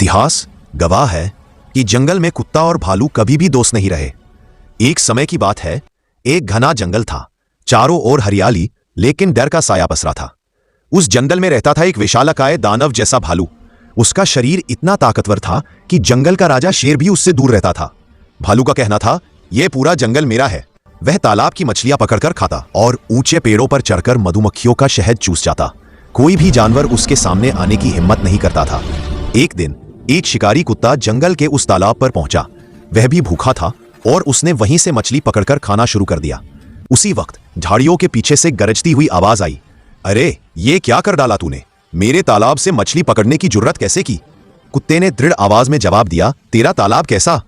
इतिहास गवाह है कि जंगल में कुत्ता और भालू कभी भी दोस्त नहीं रहे। एक समय की बात है, एक घना जंगल था, चारों ओर हरियाली, लेकिन डर का साया पसरा था। उस जंगल में रहता था एक विशालकाय दानव जैसा भालू। उसका शरीर इतना ताकतवर था कि जंगल का राजा शेर भी उससे दूर रहता था। भालू का कहना था, यह पूरा जंगल मेरा है। वह तालाब की मछलियां पकड़कर खाता और ऊंचे पेड़ों पर चढ़कर मधुमक्खियों का शहद चूस जाता। कोई भी जानवर उसके सामने आने की हिम्मत नहीं करता था। एक दिन एक शिकारी कुत्ता जंगल के उस तालाब पर पहुंचा। वह भी भूखा था और उसने वहीं से मछली पकड़कर खाना शुरू कर दिया। उसी वक्त झाड़ियों के पीछे से गरजती हुई आवाज आई, अरे ये क्या कर डाला तूने? मेरे तालाब से मछली पकड़ने की जुर्रत कैसे की? कुत्ते ने दृढ़ आवाज में जवाब दिया, तेरा तालाब कैसा?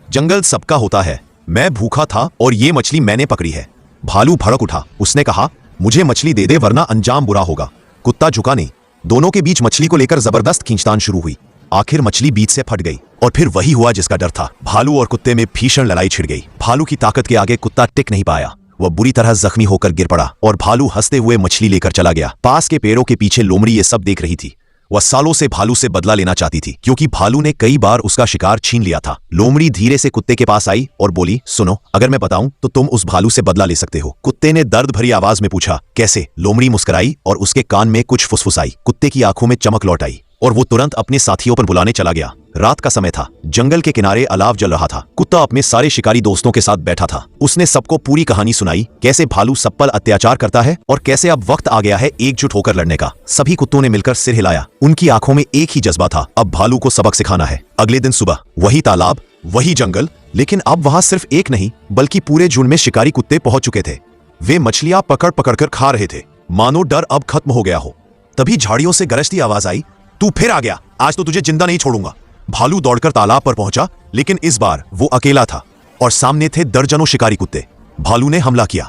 जंगल सबका होता है। मैं भूखा था और ये मछली मैंने पकड़ी है। भालू भड़क उठा। उसने कहा, मुझे मछली दे दे वरना अंजाम बुरा होगा। कुत्ता झुका नहीं। दोनों के बीच मछली को लेकर जबरदस्त खींचतान शुरू हुई। आखिर मछली बीच से फट गई और फिर वही हुआ जिसका डर था। भालू और कुत्ते में भीषण लड़ाई छिड़ गई। भालू की ताकत के आगे कुत्ता टिक नहीं पाया। वह बुरी तरह जख्मी होकर गिर पड़ा और भालू हंसते हुए मछली लेकर चला गया। पास के पेड़ों के पीछे लोमड़ी ये सब देख रही थी। वह सालों से भालू से बदला लेना चाहती थी, क्योंकि भालू ने कई बार उसका शिकार छीन लिया था। लोमड़ी धीरे से कुत्ते के पास आई और बोली, सुनो, अगर मैं बताऊं तो तुम उस भालू से बदला ले सकते हो। कुत्ते ने दर्द भरी आवाज में पूछा, कैसे? लोमड़ी मुस्कुराई और उसके कान में कुछ फुसफुसाई। कुत्ते की आंखों में चमक लौट आई और वो तुरंत अपने साथियों पर बुलाने चला गया। रात का समय था। जंगल के किनारे अलाव जल रहा था। कुत्ता अपने सारे शिकारी दोस्तों के साथ बैठा था। उसने सबको पूरी कहानी सुनाई, कैसे भालू सब पर अत्याचार करता है और कैसे अब वक्त आ गया है एकजुट होकर लड़ने का। सभी कुत्तों ने मिलकर सिर हिलाया। उनकी आंखों में एक ही जज्बा था, अब भालू को सबक सिखाना है। अगले दिन सुबह वही तालाब, वही जंगल, लेकिन अब वहां सिर्फ एक नहीं बल्कि पूरे झुंड में शिकारी कुत्ते पहुंच चुके थे। वे मछलियां पकड़ पकड़ कर खा रहे थे, मानो डर अब खत्म हो गया हो। तभी झाड़ियों से गरजती आवाज आई, तू फिर आ गया, आज तो तुझे जिंदा नहीं छोड़ूंगा। भालू दौड़कर तालाब पर पहुंचा, लेकिन इस बार वो अकेला था और सामने थे दर्जनों शिकारी कुत्ते। भालू ने हमला किया,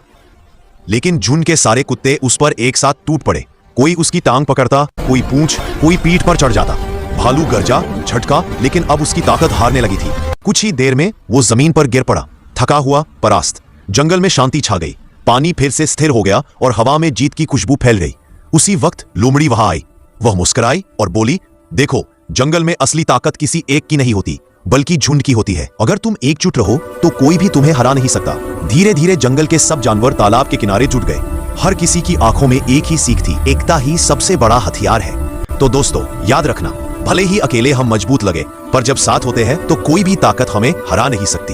लेकिन झुंड के सारे कुत्ते उस पर एक साथ टूट पड़े। कोई उसकी टांग पकड़ता, कोई पूंछ, कोई पीठ पर चढ़ जाता। भालू गरजा, झटका, लेकिन अब उसकी ताकत हारने लगी थी। कुछ ही देर में वो जमीन पर गिर पड़ा, थका हुआ, परास्त। जंगल में शांति छा गई। पानी फिर से स्थिर हो गया और हवा में जीत की खुशबू फैल गई। उसी वक्त लोमड़ी वहां आई। वह मुस्कुराई और बोली, देखो, जंगल में असली ताकत किसी एक की नहीं होती बल्कि झुंड की होती है। अगर तुम एकजुट रहो तो कोई भी तुम्हें हरा नहीं सकता। धीरे धीरे जंगल के सब जानवर तालाब के किनारे जुट गए। हर किसी की आंखों में एक ही सीख थी, एकता ही सबसे बड़ा हथियार है। तो दोस्तों, याद रखना, भले ही अकेले हम मजबूत लगे, पर जब साथ होते हैं तो कोई भी ताकत हमें हरा नहीं सकती।